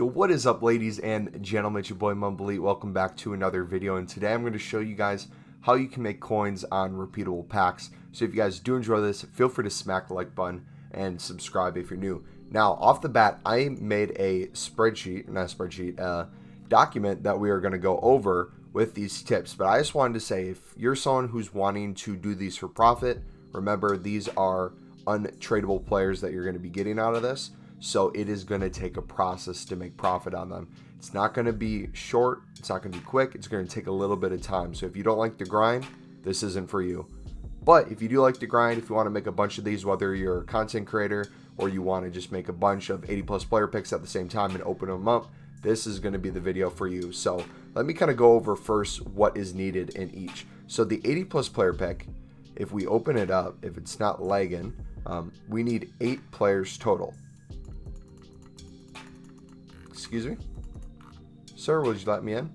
Yo, what is up, ladies and gentlemen? It's your boy MumboElite. Welcome back to another video, and today I'm going to show you guys how you can make coins on repeatable packs. So if you guys do enjoy this, feel free to smack the like button and subscribe if you're new. Now, off the bat, I made a document that we are going to go over with these tips. But I just wanted to say, if you're someone who's wanting to do these for profit, remember these are untradeable players that you're going to be getting out of this. So it is going to take a process to make profit on them. It's not going to be short. It's not going to be quick. It's going to take a little bit of time. So if you don't like the grind, this isn't for you. But if you do like the grind, if you want to make a bunch of these, whether you're a content creator or you want to just make a bunch of 80+ player picks at the same time and open them up, this is going to be the video for you. So let me kind of go over first what is needed in each. So the 80+ player pick, if we open it up, if it's not lagging, we need 8 players total. Excuse me? Sir, would you let me in?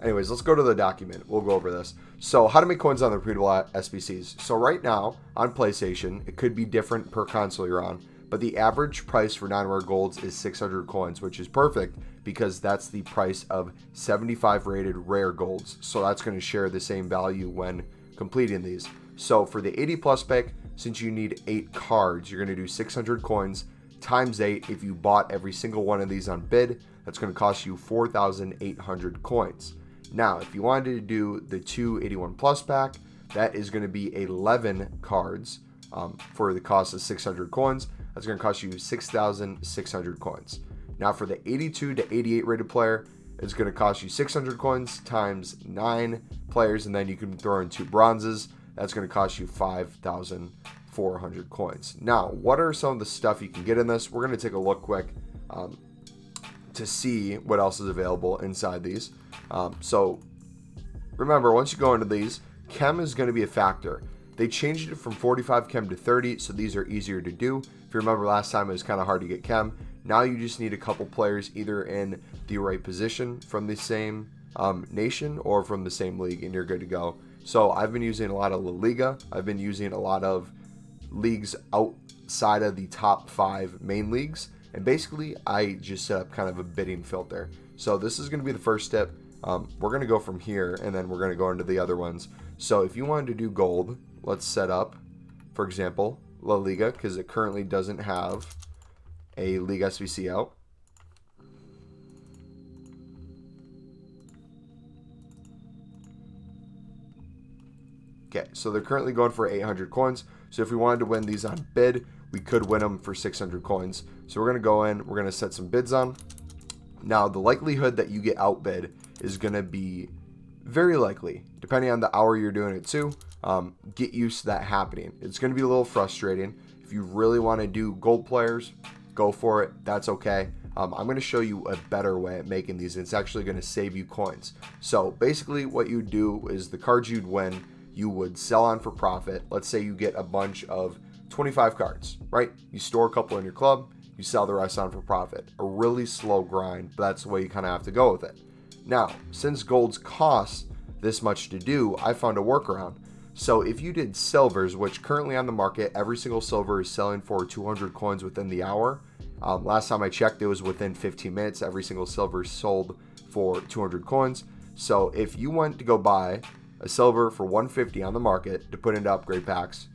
Anyways, let's go to the document. We'll go over this. So, how to make coins on the repeatable SBCs. So right now, on PlayStation, it could be different per console you're on, but the average price for non-rare golds is 600 coins, which is perfect because that's the price of 75 rated rare golds. So that's going to share the same value when completing these. So for the 80+ pick, since you need 8 cards, you're going to do 600 coins times 8. If you bought every single one of these on bid, that's going to cost you 4,800 coins. Now, if you wanted to do the 281+ pack, that is going to be 11 cards for the cost of 600 coins. That's going to cost you 6,600 coins. Now, for the 82 to 88 rated player, it's going to cost you 600 coins times 9 players, and then you can throw in 2 bronzes. That's going to cost you 5,400 coins. Now, what are some of the stuff you can get in this? We're going to take a look quick to see what else is available inside these. So remember, once you go into these, chem is going to be a factor. They changed it from 45 chem to 30, so these are easier to do. If you remember last time, it was kind of hard to get chem. Now you just need a couple players either in the right position from the same nation or from the same league, and you're good to go. So I've been using a lot of La Liga. I've been using a lot of leagues outside of the top 5 main leagues. And basically, I just set up kind of a bidding filter. So this is going to be the first tip. We're going to go from here, and then we're going to go into the other ones. So if you wanted to do gold, let's set up, for example, La Liga, because it currently doesn't have a League SBC out. Okay, so they're currently going for 800 coins. So if we wanted to win these on bid, we could win them for 600 coins. So we're going to go in, we're going to set some bids on. Now, the likelihood that you get outbid is going to be very likely, depending on the hour you're doing it too. Get used to that happening. It's going to be a little frustrating. If you really want to do gold players, go for it. That's okay. I'm going to show you a better way at making these. It's actually going to save you coins. So basically what you do is the cards you'd win, you would sell on for profit. Let's say you get a bunch of 25 cards, right? You store a couple in your club, you sell the rest on for profit. A really slow grind, but that's the way you kind of have to go with it. Now, since golds cost this much to do, I found a workaround. So if you did silvers, which currently on the market, every single silver is selling for 200 coins within the hour. Last time I checked, it was within 15 minutes. Every single silver sold for 200 coins. So if you went to go buy a silver for 150 on the market to put into upgrade packs,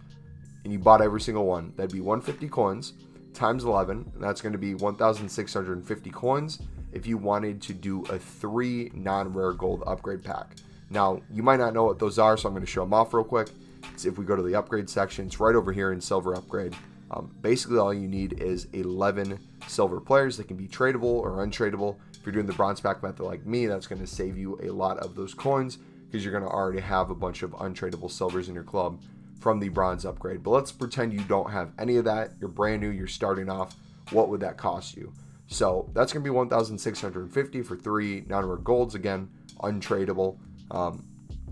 and you bought every single one, that'd be 150 coins times 11, and that's going to be 1,650 coins if you wanted to do a 3 non-rare gold upgrade pack. Now, you might not know what those are, so I'm going to show them off real quick. So if we go to the upgrade section, it's right over here in silver upgrade. Basically, all you need is 11 silver players that can be tradable or untradeable. If you're doing the bronze pack method like me, that's going to save you a lot of those coins because you're going to already have a bunch of untradeable silvers in your club from the bronze upgrade. But let's pretend you don't have any of that. You're brand new, you're starting off. What would that cost you? So that's going to be 1,650 for 3 non-rare golds, again, untradeable.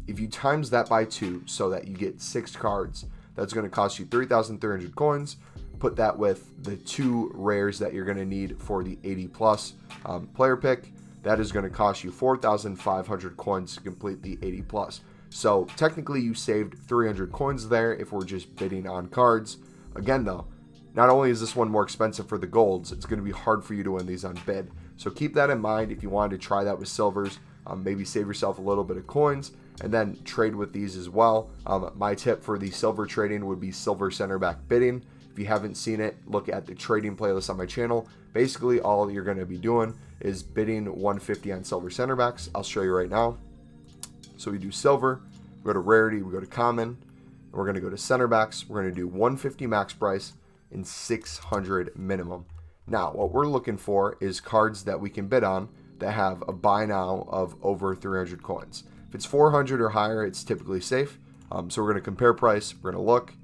If you times that by 2 so that you get 6 cards, that's going to cost you 3,300 coins. Put that with the 2 rares that you're going to need for the 80+ player pick. That is going to cost you 4,500 coins to complete the 80+. So technically you saved 300 coins there if we're just bidding on cards. Again though, not only is this one more expensive for the golds, it's going to be hard for you to win these on bid. So keep that in mind if you wanted to try that with silvers. Maybe save yourself a little bit of coins and then trade with these as well. My tip for the silver trading would be silver center back bidding. If you haven't seen it, look at the trading playlist on my channel. Basically, all you're going to be doing is bidding 150 on silver center backs. I'll show you right now. So we do silver, we go to rarity, we go to common, and we're going to go to center backs. We're going to do 150 max price and 600 minimum. Now, what we're looking for is cards that we can bid on that have a buy now of over 300 coins. If it's 400 or higher, it's typically safe. So we're going to compare price. We're going to look.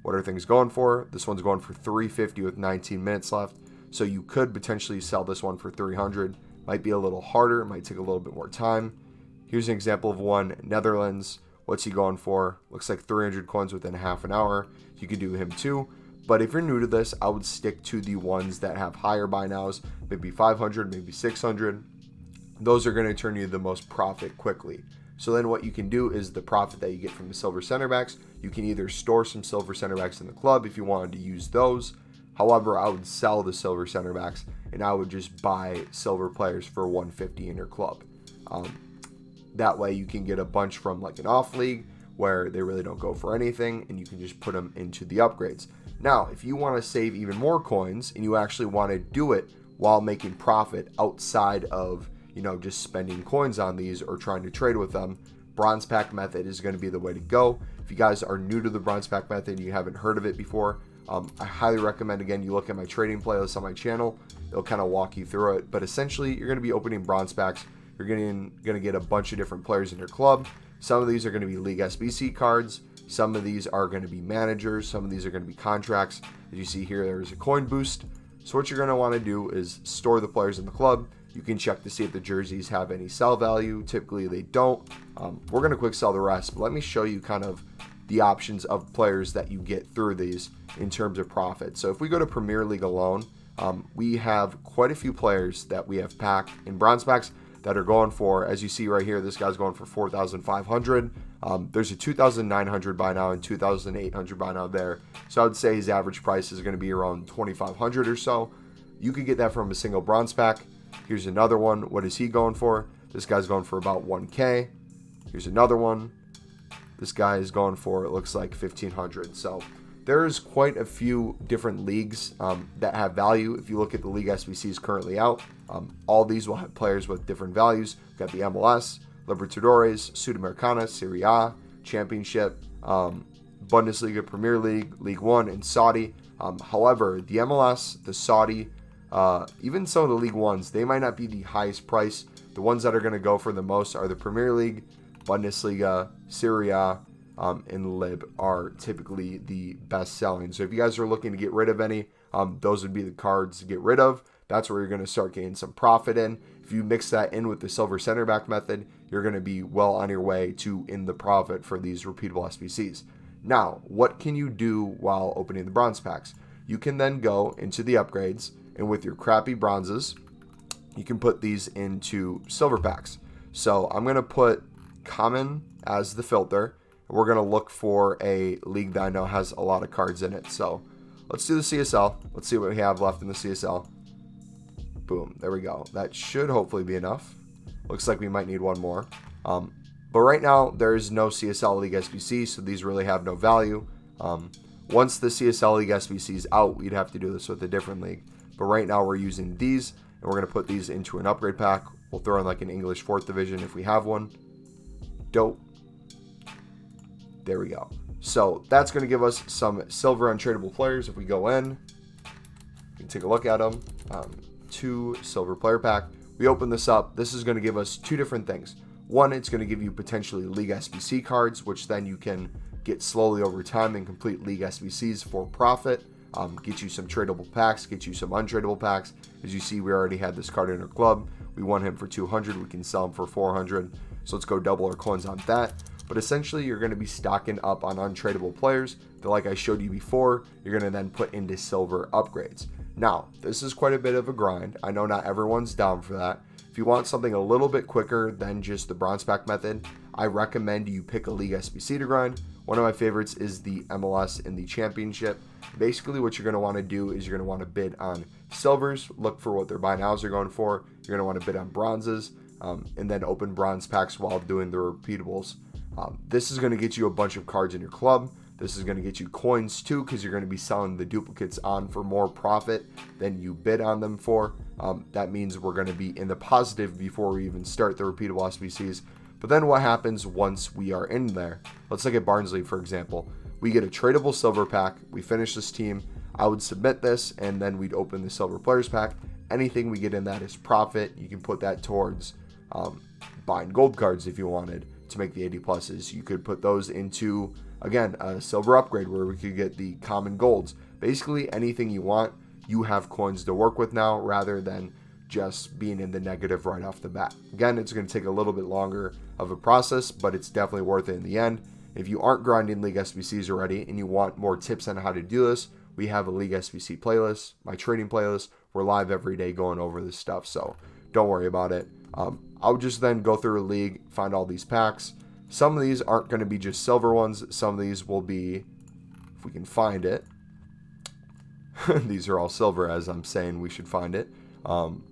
What are things going for? This one's going for 350 with 19 minutes left. So you could potentially sell this one for 300. Might be a little harder. Might take a little bit more time. Here's an example of one. Netherlands. What's he going for? Looks like 300 coins within half an hour. You could do him too. But if you're new to this, I would stick to the ones that have higher buy nows. Maybe 500, maybe 600. Those are going to turn you the most profit quickly. So then what you can do is the profit that you get from the silver center backs, you can either store some silver center backs in the club if you wanted to use those. However, I would sell the silver center backs and I would just buy silver players for 150 in your club. That way you can get a bunch from like an off league where they really don't go for anything and you can just put them into the upgrades. Now, if you want to save even more coins and you actually want to do it while making profit outside of just spending coins on these or trying to trade with them, bronze pack method is going to be the way to go. If you guys are new to the bronze pack method and you haven't heard of it before, I highly recommend, again, you look at my trading playlist on my channel. It'll kind of walk you through it. But essentially, you're going to be opening bronze packs. You're going to get a bunch of different players in your club. Some of these are going to be League SBC cards. Some of these are going to be managers. Some of these are going to be contracts. As you see here, there's a coin boost. So what you're going to want to do is store the players in the club. You can check to see if the jerseys have any sell value. Typically they don't. We're going to quick sell the rest, but let me show you kind of the options of players that you get through these in terms of profit. So if we go to Premier League alone, we have quite a few players that we have packed in bronze packs that are going for, as you see right here, this guy's going for 4,500. There's a 2,900 buy now and 2,800 buy now there. So I would say his average price is going to be around 2,500 or so. You could get that from a single bronze pack. Here's another one. What is he going for? This guy's going for about 1K. Here's another one. This guy is going for, it looks like 1,500. So there's quite a few different leagues that have value. If you look at the League SBCs currently out, all these will have players with different values. We've got the MLS, Libertadores, Sudamericana, Serie A, Championship, Bundesliga, Premier League, League One, and Saudi. However, the MLS, the Saudi, even some of the League Ones, they might not be the highest price. The ones that are going to go for the most are the Premier League, Bundesliga, Serie A, and Lib are typically the best selling. So if you guys are looking to get rid of any, those would be the cards to get rid of. That's where you're going to start getting some profit in. If you mix that in with the silver center back method, you're going to be well on your way to in the profit for these repeatable SBCs. Now, what can you do while opening the bronze packs? You can then go into the upgrades, and with your crappy bronzes, you can put these into silver packs. So I'm going to put common as the filter. We're going to look for a league that I know has a lot of cards in it. So let's do the CSL. Let's see what we have left in the CSL. Boom, there we go. That should hopefully be enough. Looks like we might need one more. But right now, there is no CSL League SBC, so these really have no value. Once the CSL League SBC is out, we'd have to do this with a different league. But right now, we're using these, and we're going to put these into an upgrade pack. We'll throw in like an English 4th division if we have one. Dope. There we go. So that's going to give us some silver untradeable players. If we go in, we can take a look at them. 2 silver player pack. We open this up. This is going to give us 2 different things. One, it's going to give you potentially League SBC cards, which then you can get slowly over time and complete League SBCs for profit. Get you some tradable packs, get you some untradeable packs. As you see, we already had this card in our club. We won him for 200. We can sell him for 400. So let's go double our coins on that. But essentially, you're going to be stocking up on untradeable players that, like I showed you before, you're going to then put into silver upgrades. Now, this is quite a bit of a grind. I know not everyone's down for that. If you want something a little bit quicker than just the bronze pack method, I recommend you pick a League SBC to grind. One of my favorites is the MLS in the Championship. Basically, what you're going to want to do is you're going to want to bid on silvers, look for what their buy nows are going for. You're going to want to bid on bronzes, and then open bronze packs while doing the repeatables. This is going to get you a bunch of cards in your club. This is going to get you coins too, because you're going to be selling the duplicates on for more profit than you bid on them for. That means we're going to be in the positive before we even start the repeatable SBCs. But then what happens once we are in there? Let's look at Barnsley, for example. We get a tradable silver pack. We finish this team. I would submit this, and then we'd open the silver players pack. Anything we get in that is profit. You can put that towards buying gold cards if you wanted to make the 80 pluses. You could put those into, again, a silver upgrade where we could get the common golds. Basically, anything you want, you have coins to work with now rather than just being in the negative right off the bat. Again, it's going to take a little bit longer of a process, but it's definitely worth it in the end. If you aren't grinding League SBCs already and you want more tips on how to do this, we have a League SBC playlist, my trading playlist. We're live every day going over this stuff, so don't worry about it. I would just then go through a league, find all these packs. Some of these aren't going to be just silver ones. Some of these will be, if we can find it, these are all silver as I'm saying we should find it.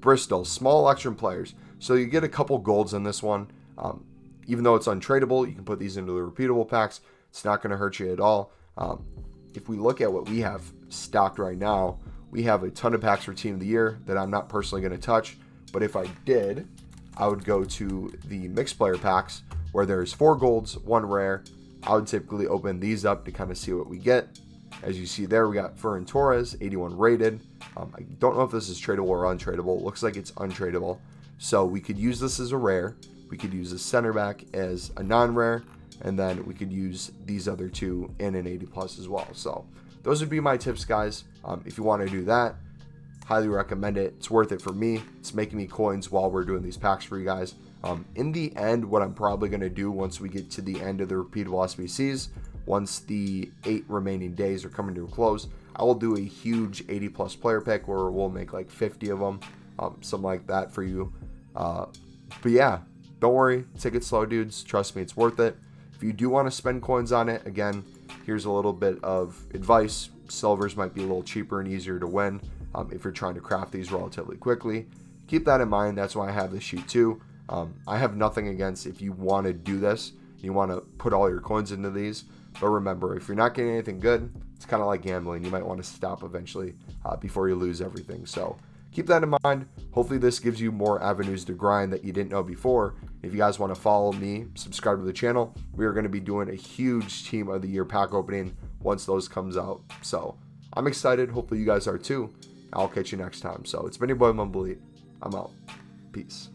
Bristol, small election players. So you get a couple golds in this one. Even though it's untradeable, you can put these into the repeatable packs. It's not going to hurt you at all. If we look at what we have stocked right now, we have a ton of packs for Team of the Year that I'm not personally going to touch. But if I did, I would go to the mixed player packs where there's 4 golds, 1 rare. I would typically open these up to kind of see what we get. As you see there, we got Ferran Torres, 81 rated. I don't know if this is tradable or untradeable. It looks like it's untradeable. So we could use this as a rare. We could use the center back as a non-rare. And then we could use these other 2 in an 80 plus as well. So those would be my tips, guys. If you want to do that, highly recommend it. It's worth it for me. It's making me coins while we're doing these packs for you guys. In the end, what I'm probably going to do once we get to the end of the repeatable SBCs, once the 8 remaining days are coming to a close, I will do a huge 80 plus player pick where we'll make like 50 of them, something like that for you. But yeah, don't worry, take it slow, dudes. Trust me, it's worth it. If you do want to spend coins on it, again, here's a little bit of advice. Silvers might be a little cheaper and easier to win if you're trying to craft these relatively quickly. Keep that in mind. That's why I have this sheet too. I have nothing against if you want to do this, you want to put all your coins into these. But remember, if you're not getting anything good, it's kind of like gambling. You might want to stop eventually before you lose everything. So keep that in mind. Hopefully this gives you more avenues to grind that you didn't know before. If you guys want to follow me, subscribe to the channel. We are going to be doing a huge Team of the Year pack opening once those comes out. So I'm excited. Hopefully you guys are too. I'll catch you next time. So it's been your boy MumboElite. I'm out. Peace.